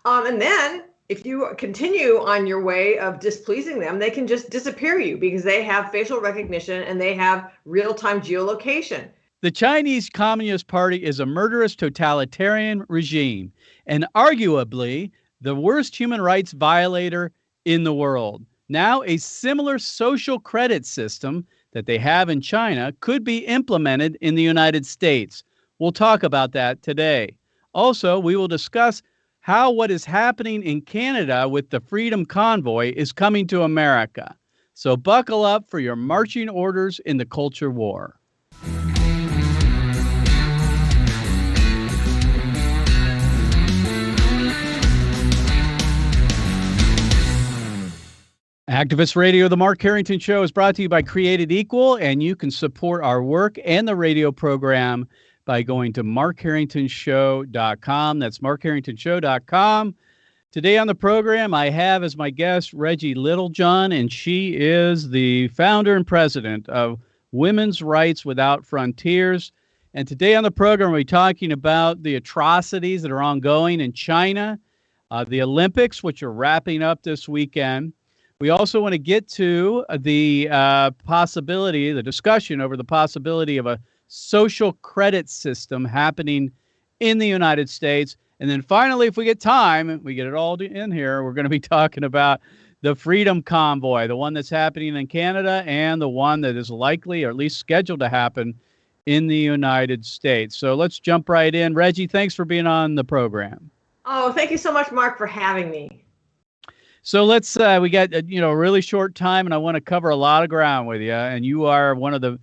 And then if you continue on your way of displeasing them, they can just disappear you because they have facial recognition and they have real-time geolocation. The Chinese Communist Party is a murderous totalitarian regime and arguably the worst human rights violator in the world. Now, a similar social credit system that they have in China could be implemented in the United States. We'll talk about that today. Also, we will discuss how what is happening in Canada with the Freedom Convoy is coming to America. So buckle up for your marching orders in the culture war. Activist Radio, The Mark Harrington Show, is brought to you by Created Equal, and you can support our work and the radio program by going to markharringtonshow.com. That's markharringtonshow.com. Today on the program, I have as my guest Reggie Littlejohn, and she is the founder and president of Women's Rights Without Frontiers. And today on the program, we're talking about the atrocities that are ongoing in China, the Olympics, which are wrapping up this weekend. We also want to get to the possibility, the discussion over the possibility of a social credit system happening in the United States. And then finally, if we get time, we get it all in here, we're going to be talking about the Freedom Convoy, the one that's happening in Canada and the one that is likely or at least scheduled to happen in the United States. So let's jump right in. Reggie, thanks for being on the program. Oh, thank you so much, Mark, for having me. So let's, we got, a really short time, and I want to cover a lot of ground with you. And you are one of the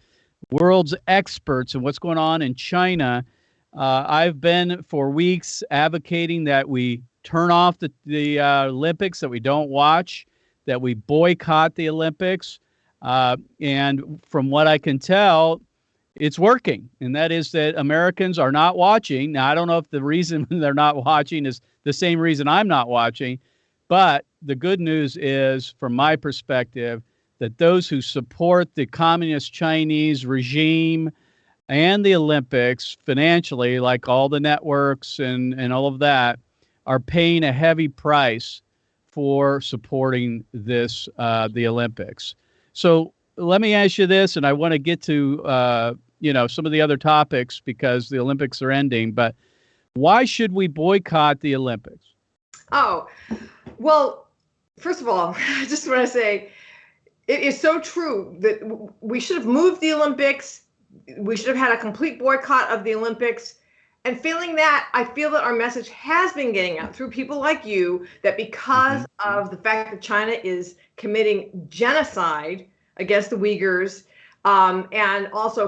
world's experts in what's going on in China. I've been for weeks advocating that we turn off the Olympics, that we don't watch, that we boycott the Olympics. And from what I can tell, it's working. And that is that Americans are not watching. Now, I don't know if the reason they're not watching is the same reason I'm not watching. But the good news is, from my perspective, that those who support the communist Chinese regime and the Olympics financially, like all the networks and all of that, are paying a heavy price for supporting this, the Olympics. So let me ask you this, and I want to get to, some of the other topics because the Olympics are ending, but why should we boycott the Olympics? Oh, well, first of all, I just want to say it is so true that we should have moved the Olympics. We should have had a complete boycott of the Olympics. And failing that, I feel that our message has been getting out through people like you, that because of the fact that China is committing genocide against the Uyghurs, and also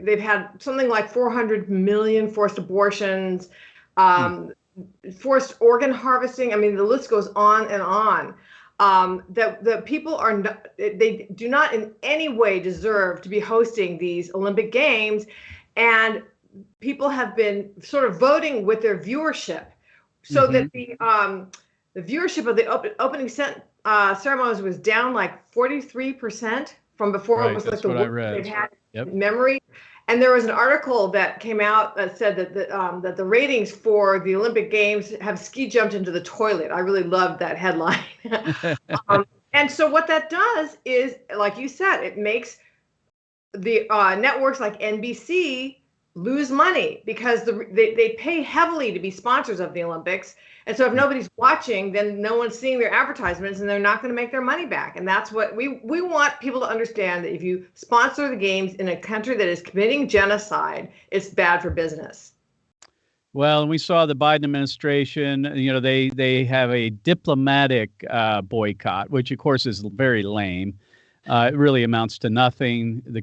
they've had something like 400 million forced abortions, forced organ harvesting. I mean, the list goes on and on. The people are not, they do not in any way deserve to be hosting these Olympic Games, and people have been sort of voting with their viewership, so that the viewership of the opening ceremonies was down like 43% from before. Right, it was like the worst they've had in memory. And there was an article that came out that said that that the ratings for the Olympic Games have ski jumped into the toilet. I really loved that headline. And so what that does is, like you said, it makes the networks like NBC lose money because they pay heavily to be sponsors of the Olympics. And so if nobody's watching, then no one's seeing their advertisements and they're not going to make their money back. And that's what we want people to understand, that if you sponsor the games in a country that is committing genocide, it's bad for business. Well, and we saw the Biden administration, they have a diplomatic boycott, which of course is very lame. It really amounts to nothing. The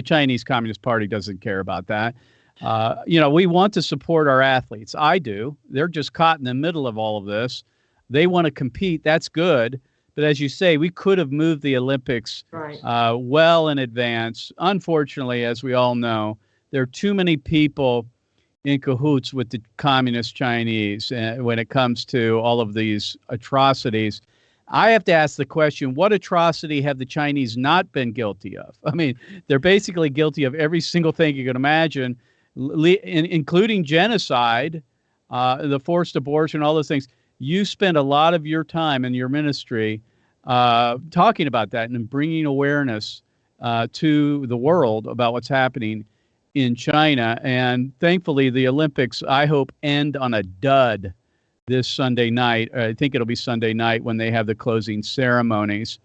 Chinese Communist Party doesn't care about that. We want to support our athletes. I do. They're just caught in the middle of all of this. They want to compete. That's good. But as you say, we could have moved the Olympics well in advance. Unfortunately, as we all know, there are too many people in cahoots with the communist Chinese when it comes to all of these atrocities. I have to ask the question, what atrocity have the Chinese not been guilty of? I mean, they're basically guilty of every single thing you can imagine, including genocide. the forced abortion, all those things. You spend a lot of your time in your ministry talking about that and bringing awareness to the world about what's happening in China. And thankfully, the Olympics, I hope, end on a dud this Sunday night. I think it'll be Sunday night when they have the closing ceremonies.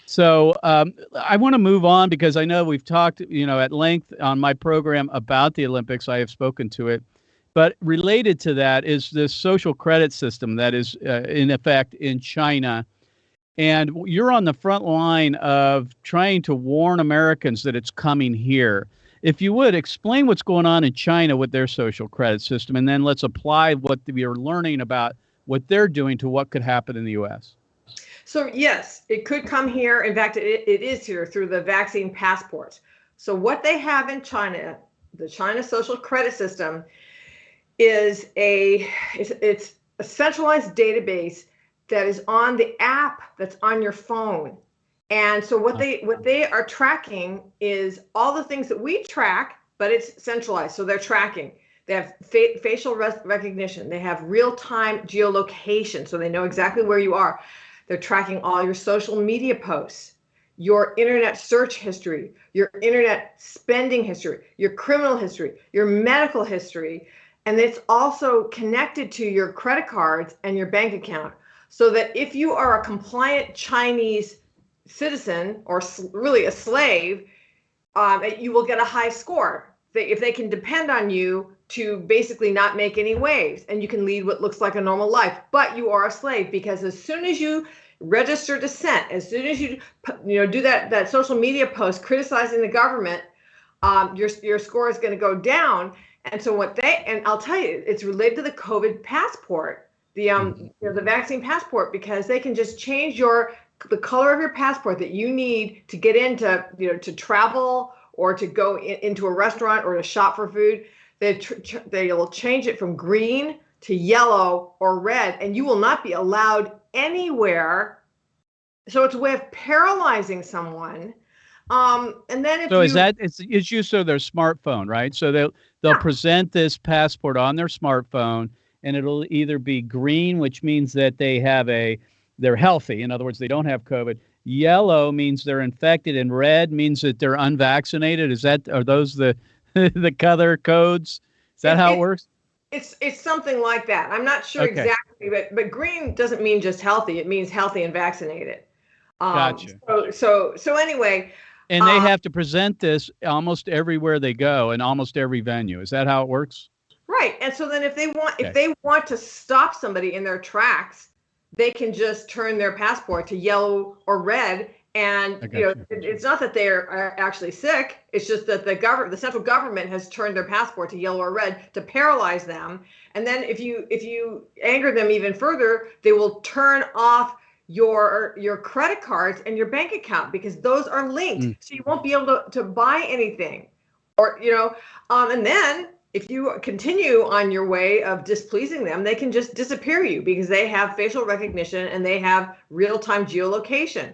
So I want to move on because I know we've talked, at length on my program about the Olympics. I have spoken to it. But related to that is this social credit system that is in effect in China. And you're on the front line of trying to warn Americans that it's coming here. If you would, explain what's going on in China with their social credit system, and then let's apply what we are learning about what they're doing to what could happen in the U.S. So, yes, it could come here. In fact, it is here through the vaccine passport. So what they have in China, the China social credit system, is it's a centralized database that is on the app that's on your phone. And so what they are tracking is all the things that we track, but it's centralized. So they're tracking. They have facial recognition. They have real-time geolocation, so they know exactly where you are. They're tracking all your social media posts, your internet search history, your internet spending history, your criminal history, your medical history. And it's also connected to your credit cards and your bank account. So that if you are a compliant Chinese citizen or really a slave, you will get a high score. If they can depend on you to basically not make any waves, and you can lead what looks like a normal life, but you are a slave, because as soon as you register dissent, as soon as you do that social media post criticizing the government, your score is going to go down. And so and I'll tell you, it's related to the COVID passport, the vaccine passport, because they can just change the color of your passport that you need to get into, to travel or to go into a restaurant or to shop for food. They will change it from green to yellow or red, and you will not be allowed anywhere. So it's a way of paralyzing someone. And then it's used of their smartphone, right? So they'll present this passport on their smartphone, and it'll either be green, which means that they're healthy. In other words, they don't have COVID. Yellow means they're infected, and red means that they're unvaccinated. Are those the color codes? Is that how it works? It's something like that. I'm not sure exactly, but green doesn't mean just healthy. It means healthy and vaccinated. Gotcha. So anyway. And they have to present this almost everywhere they go, in almost every venue. Is that how it works? Right. And so then if they want to stop somebody in their tracks, they can just turn their passport to yellow or red. And it's not that they're actually sick. It's just that the central government has turned their passport to yellow or red to paralyze them. And then if you anger them even further, they will turn off your credit cards and your bank account, because those are linked. So you won't be able to buy anything, or and then if you continue on your way of displeasing them, they can just disappear you, because they have facial recognition and they have real-time geolocation.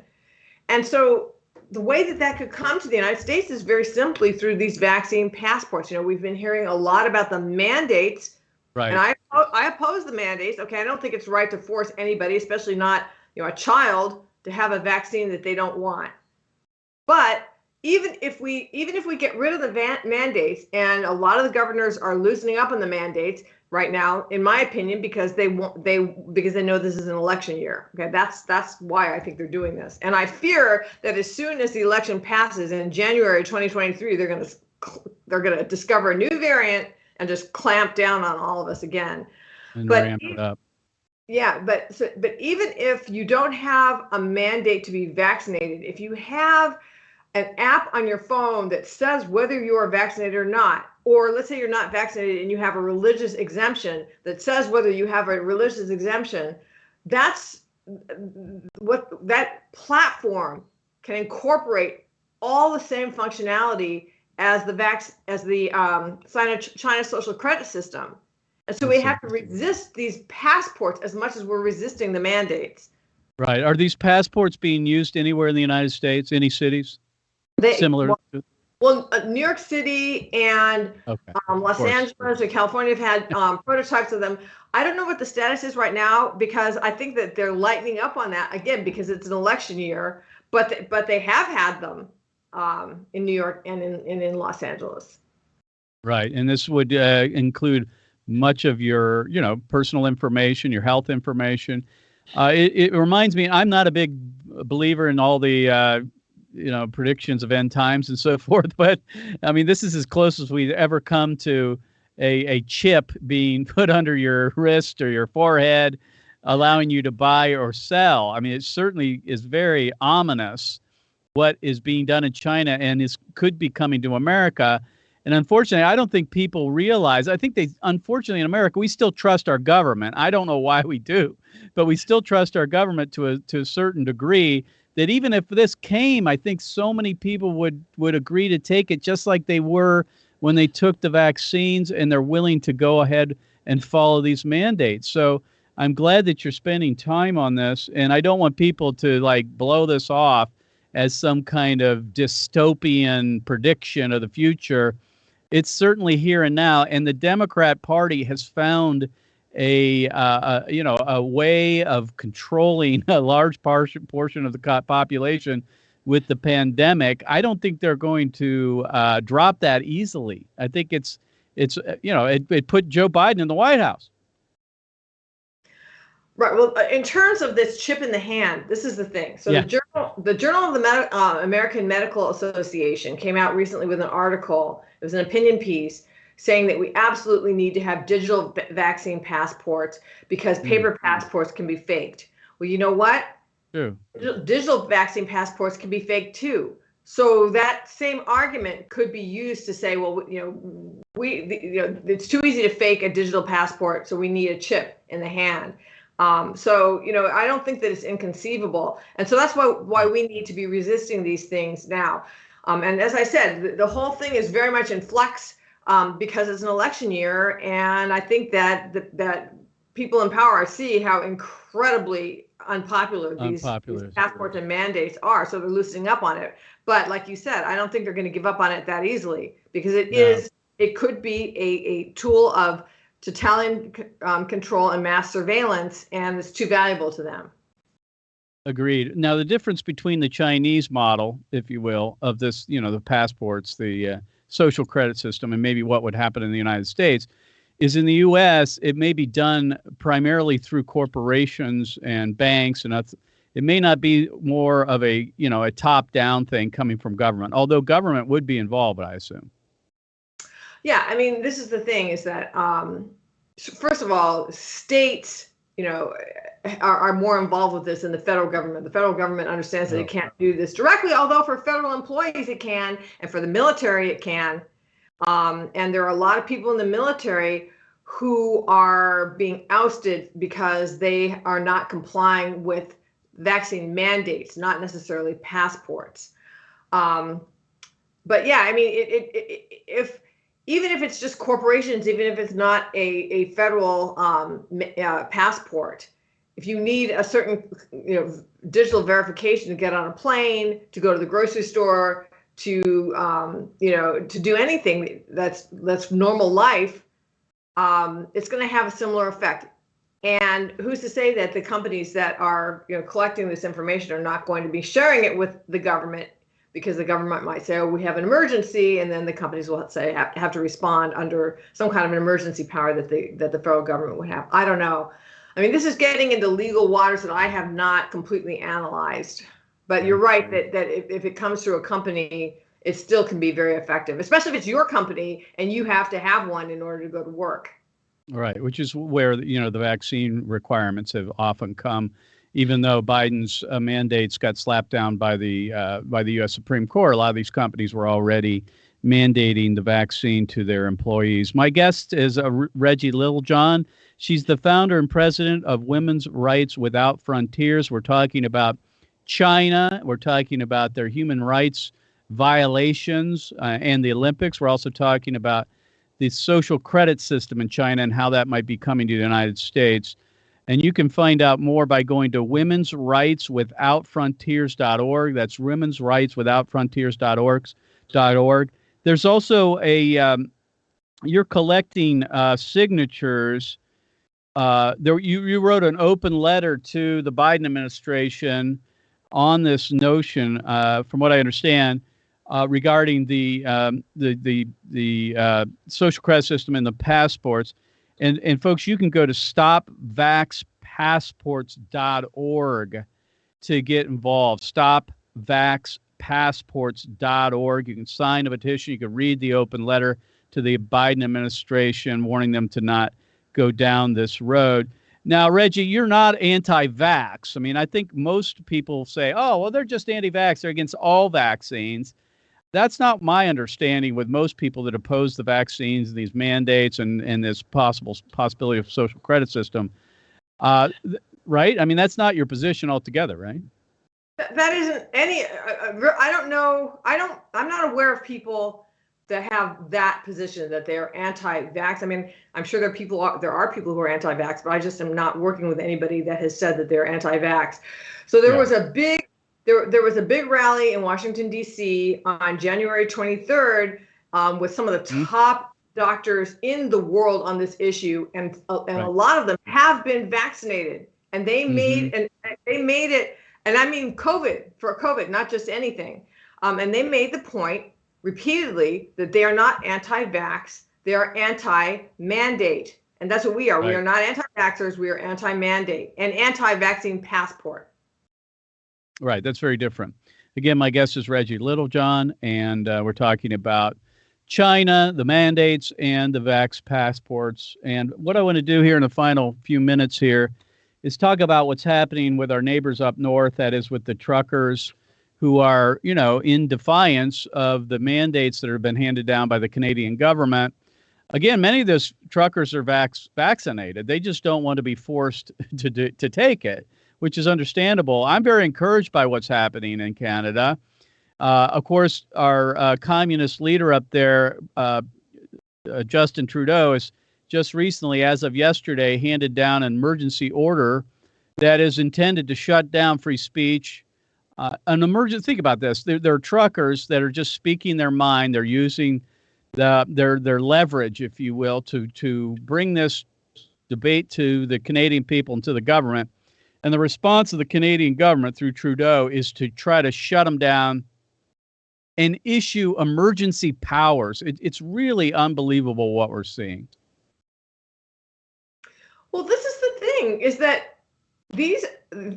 And so the way that could come to the United States is very simply through these vaccine passports. We've been hearing a lot about the mandates, right? And I oppose the mandates. Okay, I don't think it's right to force anybody, especially not a child, to have a vaccine that they don't want. But even if we get rid of the mandates, and a lot of the governors are loosening up on the mandates right now, in my opinion, because they know this is an election year. Okay, that's why I think they're doing this. And I fear that as soon as the election passes in January 2023, they're going to discover a new variant and just clamp down on all of us again. And ramp it up. Yeah, but even if you don't have a mandate to be vaccinated, if you have an app on your phone that says whether you are vaccinated or not, or let's say you're not vaccinated and you have a religious exemption that says whether you have a religious exemption, that's what that platform can incorporate all the same functionality as the China social credit system. And so we have to resist these passports as much as we're resisting the mandates. Right. Are these passports being used anywhere in the United States? Any cities? Similar? Well, New York City and Okay, of Los course. Angeles or California have had prototypes of them. I don't know what the status is right now because I think that they're lightening up on that again because it's an election year. But they have had them in New York and in Los Angeles. Right, and this would include much of your, personal information, your health information. It reminds me, I'm not a big believer in all the, predictions of end times and so forth, but I mean, this is as close as we've ever come to a chip being put under your wrist or your forehead, allowing you to buy or sell. I mean, it certainly is very ominous what is being done in China and could be coming to America. And unfortunately, I don't think people realize. I think unfortunately, in America, we still trust our government. I don't know why we do, but we still trust our government to a certain degree. That even if this came, I think so many people would agree to take it, just like they were when they took the vaccines, and they're willing to go ahead and follow these mandates. So I'm glad that you're spending time on this, and I don't want people to blow this off as some kind of dystopian prediction of the future. It's certainly here and now, and the Democrat Party has found a way of controlling a large portion of the population with the pandemic. I don't think they're going to drop that easily. I think it put Joe Biden in the White House. Right. Well, in terms of this chip in the hand, this is the thing. So the Journal of the American Medical Association came out recently with an article. It was an opinion piece saying that we absolutely need to have digital vaccine passports because paper passports can be faked. Well, you know what? True. Digital vaccine passports can be faked too. So that same argument could be used to say, well, it's too easy to fake a digital passport, so we need a chip in the hand. So I don't think that it's inconceivable, and so that's why we need to be resisting these things now. And as I said, the whole thing is very much in flux because it's an election year, and I think that people in power see how incredibly unpopular these passports and mandates are, so they're loosening up on it. But like you said, I don't think they're going to give up on it that easily because it could be a tool of totalitarian control and mass surveillance, and it's too valuable to them. Agreed. Now, the difference between the Chinese model, if you will, of this, the passports, the social credit system, and maybe what would happen in the United States, is in the U.S., it may be done primarily through corporations and banks, and it may not be more of a top-down thing coming from government, although government would be involved, I assume. Yeah, I mean, this is the thing is that, first of all, states, are more involved with this than the federal government. The federal government understands that it can't do this directly, although for federal employees it can, and for the military it can. And there are a lot of people in the military who are being ousted because they are not complying with vaccine mandates, not necessarily passports. But yeah, I mean, even if it's just corporations, even if it's not a federal passport, if you need a certain digital verification to get on a plane, to go to the grocery store, to to do anything that's normal life, it's going to have a similar effect. And who's to say that the companies that are collecting this information are not going to be sharing it with the government? Because the government might say, oh, we have an emergency, and then the companies will say have to respond under some kind of an emergency power that the federal government would have. I don't know. I mean, this is getting into legal waters that I have not completely analyzed. But you're right that if it comes through a company, it still can be very effective, especially if it's your company and you have to have one in order to go to work. Right, which is where the vaccine requirements have often come. Even though Biden's mandates got slapped down by the U.S. Supreme Court, a lot of these companies were already mandating the vaccine to their employees. My guest is Reggie Littlejohn. She's the founder and president of Women's Rights Without Frontiers. We're talking about China. We're talking about their human rights violations and the Olympics. We're also talking about the social credit system in China and how that might be coming to the United States. And you can find out more by going to womensrightswithoutfrontiers.org. That's womensrightswithoutfrontiers.org. .org. There's also a you're collecting signatures. You wrote an open letter to the Biden administration on this notion, from what I understand, regarding the social credit system and the passports. And folks, you can go to stopvaxpassports.org to get involved. Stopvaxpassports.org. You can sign a petition. You can read the open letter to the Biden administration, warning them to not go down this road. Now, Reggie, you're not anti-vax. I mean, I think most people say, oh, well, they're just anti-vax. They're against all vaccines. That's not my understanding with most people that oppose the vaccines and these mandates and this possibility of social credit system. Right? I mean, that's not your position altogether, right? That isn't any, I don't know. I'm not aware of people that have that position, that they're anti-vax. I mean, I'm sure there are people who are anti-vax, but I just am not working with anybody that has said that they're anti-vax. So there was a big rally in Washington, D.C. on January 23rd with some of the top doctors in the world on this issue, and a lot of them have been vaccinated, and they made it, and I mean COVID, not just anything. And they made the point repeatedly that they are not anti-vax, they are anti-mandate. And that's what we are. Right. We are not anti-vaxxers, we are anti-mandate and anti-vaccine passport. Right, that's very different. Again, my guest is Reggie Littlejohn, and we're talking about China, the mandates, and the vax passports. And what I want to do here in the final few minutes here is talk about what's happening with our neighbors up north, that is with the truckers who are, in defiance of the mandates that have been handed down by the Canadian government. Again, many of those truckers are vaccinated. They just don't want to be forced to take it, which is understandable. I'm very encouraged by what's happening in Canada. Of course, our communist leader up there, Justin Trudeau, has just recently, as of yesterday, handed down an emergency order that is intended to shut down free speech. Think about this. There are truckers that are just speaking their mind. They're using their leverage, if you will, to bring this debate to the Canadian people and to the government. And the response of the Canadian government through Trudeau is to try to shut them down and issue emergency powers. It's really unbelievable what we're seeing. Well, this is the thing, is that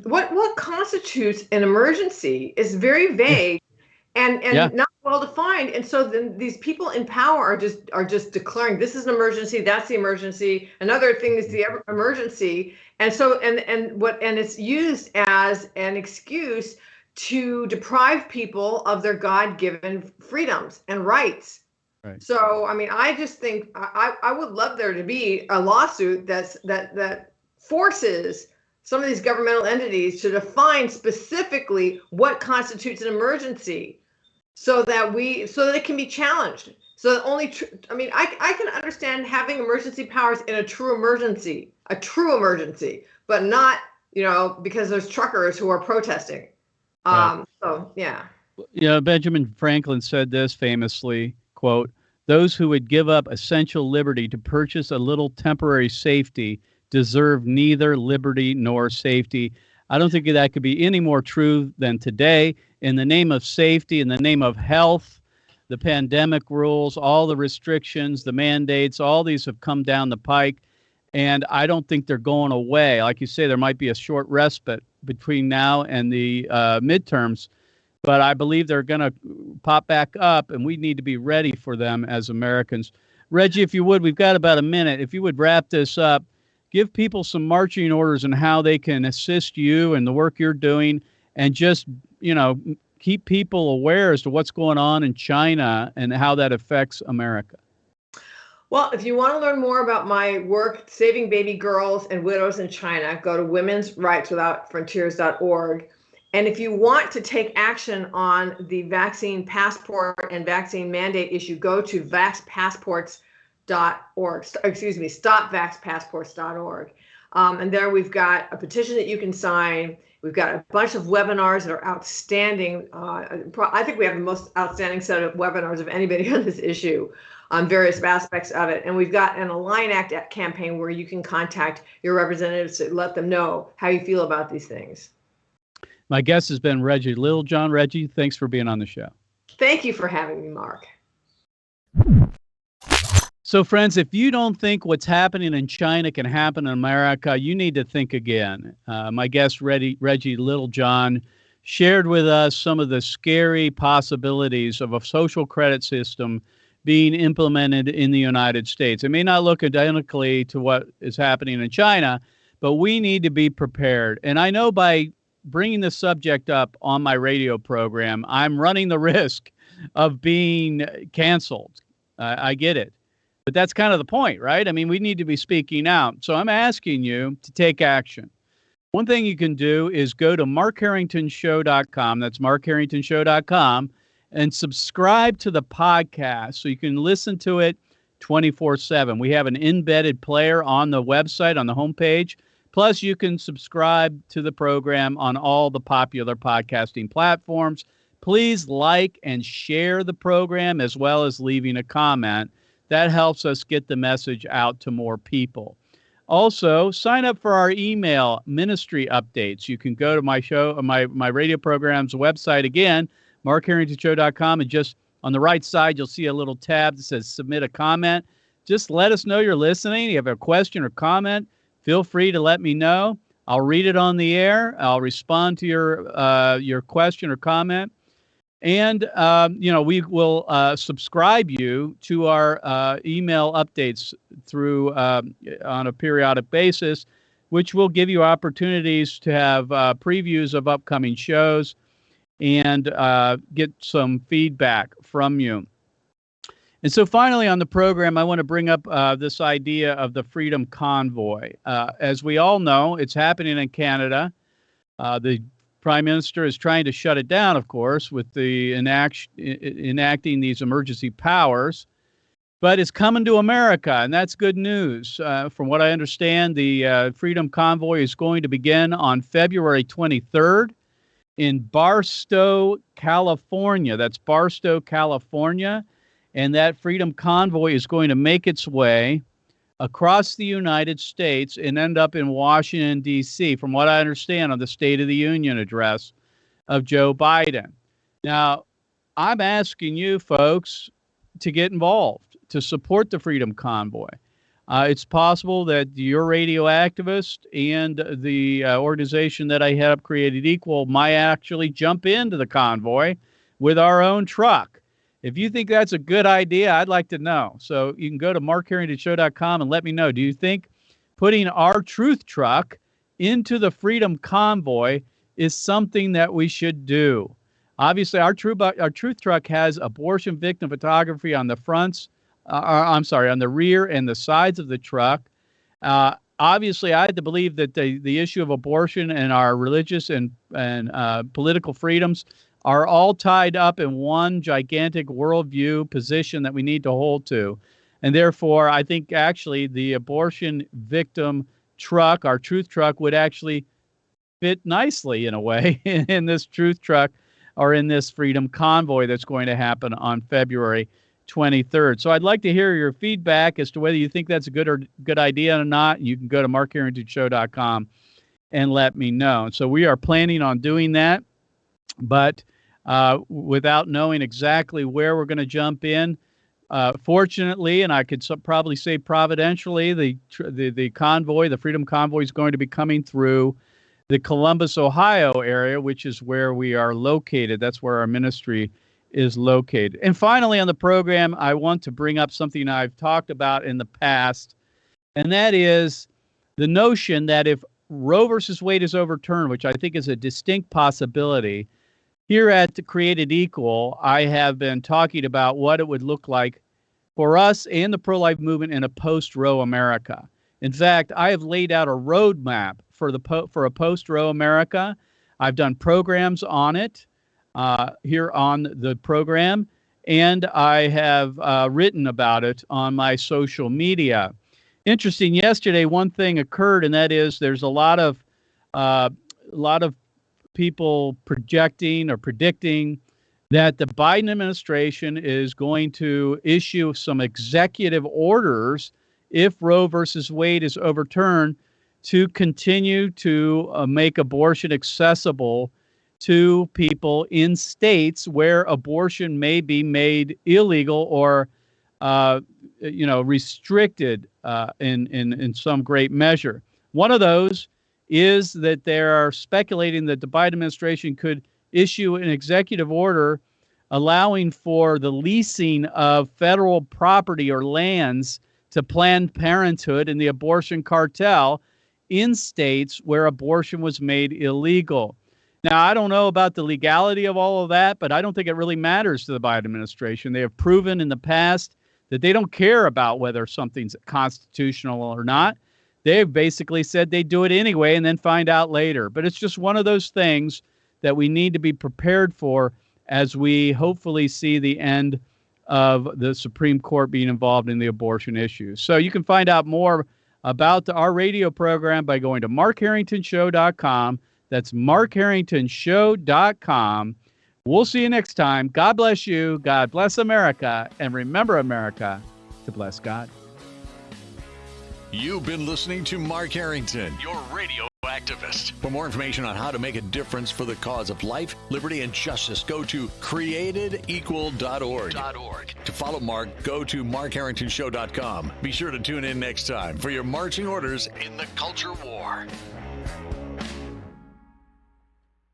what constitutes an emergency is very vague and not well defined. And so then these people in power are just declaring this is an emergency, that's the emergency, another thing is the emergency. And so and it's used as an excuse to deprive people of their God-given freedoms and rights. Right. So, I mean, I just think I would love there to be a lawsuit that forces some of these governmental entities to define specifically what constitutes an emergency, so that it can be challenged. So that I can understand having emergency powers in a true emergency, but not, because there's truckers who are protesting. Right. So, yeah. Benjamin Franklin said this famously, quote, "Those who would give up essential liberty to purchase a little temporary safety deserve neither liberty nor safety." I don't think that could be any more true than today. In the name of safety, in the name of health, the pandemic rules, all the restrictions, the mandates, all these have come down the pike, and I don't think they're going away. Like you say, there might be a short respite between now and the midterms, but I believe they're going to pop back up, and we need to be ready for them as Americans. Reggie, if you would, we've got about a minute. If you would wrap this up, give people some marching orders on how they can assist you and the work you're doing, and just, keep people aware as to what's going on in China and how that affects America. Well, if you want to learn more about my work saving baby girls and widows in China, go to womensrightswithoutfrontiers.org. And if you want to take action on the vaccine passport and vaccine mandate issue, go to stopvaxpassports.org. And there we've got a petition that you can sign. We've got a bunch of webinars that are outstanding. I think we have the most outstanding set of webinars of anybody on this issue on various aspects of it. And we've got an Align Act campaign where you can contact your representatives to let them know how you feel about these things. My guest has been Reggie Littlejohn. Reggie, thanks for being on the show. Thank you for having me, Mark. So, friends, if you don't think what's happening in China can happen in America, you need to think again. My guest, Reggie Littlejohn, shared with us some of the scary possibilities of a social credit system being implemented in the United States. It may not look identically to what is happening in China, but we need to be prepared. And I know by bringing the subject up on my radio program, I'm running the risk of being canceled. I get it. But that's kind of the point, right? I mean, we need to be speaking out. So I'm asking you to take action. One thing you can do is go to markharringtonshow.com. That's markharringtonshow.com. And subscribe to the podcast so you can listen to it 24/7. We have an embedded player on the website, on the homepage. Plus, you can subscribe to the program on all the popular podcasting platforms. Please like and share the program as well as leaving a comment. That helps us get the message out to more people. Also, sign up for our email ministry updates. You can go to my show, my radio program's website again, markharringtonshow.com, and just on the right side, you'll see a little tab that says submit a comment. Just let us know you're listening. If you have a question or comment, feel free to let me know. I'll read it on the air. I'll respond to your question or comment. And, we will subscribe you to our email updates through on a periodic basis, which will give you opportunities to have previews of upcoming shows and get some feedback from you. And so finally on the program, I want to bring up this idea of the Freedom Convoy. As we all know, it's happening in Canada. The Prime Minister is trying to shut it down, of course, with the enacting these emergency powers. But it's coming to America, and that's good news. From what I understand, the Freedom Convoy is going to begin on February 23rd in Barstow, California. That's Barstow, California. And that Freedom Convoy is going to make its way across the United States and end up in Washington, D.C., from what I understand on the State of the Union address of Joe Biden. Now, I'm asking you folks to get involved, to support the Freedom Convoy. It's possible that your radio activist and the organization that I head up, Created Equal, might actually jump into the convoy with our own truck. If you think that's a good idea, I'd like to know. So you can go to markharringtonshow.com and let me know. Do you think putting our truth truck into the Freedom Convoy is something that we should do? Obviously, our truth truck has abortion victim photography on the fronts. On the rear and the sides of the truck. Obviously, I had to believe that the issue of abortion and our religious and political freedoms are all tied up in one gigantic worldview position that we need to hold to. And therefore, I think actually the abortion victim truck, our truth truck, would actually fit nicely in a way in this truth truck or in this Freedom Convoy that's going to happen on February 23rd. So I'd like to hear your feedback as to whether you think that's a good idea or not. You can go to markharringtonshow.com and let me know. So we are planning on doing that, but without knowing exactly where we're going to jump in. Fortunately, and I could probably say providentially, the convoy, the Freedom Convoy, is going to be coming through the Columbus, Ohio area, which is where we are located. That's where our ministry is located. And finally on the program, I want to bring up something I've talked about in the past, and that is the notion that if Roe versus Wade is overturned, which I think is a distinct possibility, here at the Created Equal, I have been talking about what it would look like for us and the pro-life movement in a post-Roe America. In fact, I have laid out a roadmap for a post-Roe America. I've done programs on it here on the program, and I have written about it on my social media. interesting. Yesterday, one thing occurred, and that is there's a lot of people projecting or predicting that the Biden administration is going to issue some executive orders if Roe versus Wade is overturned to continue to make abortion accessible to people in states where abortion may be made illegal or restricted in some great measure. One of those is that they are speculating that the Biden administration could issue an executive order allowing for the leasing of federal property or lands to Planned Parenthood and the abortion cartel in states where abortion was made illegal. Now, I don't know about the legality of all of that, but I don't think it really matters to the Biden administration. They have proven in the past that they don't care about whether something's constitutional or not. They've basically said they do it anyway and then find out later. But it's just one of those things that we need to be prepared for as we hopefully see the end of the Supreme Court being involved in the abortion issue. So you can find out more about our radio program by going to markharringtonshow.com. That's markharringtonshow.com. We'll see you next time. God bless you. God bless America. And remember, America, to bless God. You've been listening to Mark Harrington, your radio activist. For more information on how to make a difference for the cause of life, liberty, and justice, go to createdequal.org. To follow Mark, go to markharringtonshow.com. Be sure to tune in next time for your marching orders in the culture war.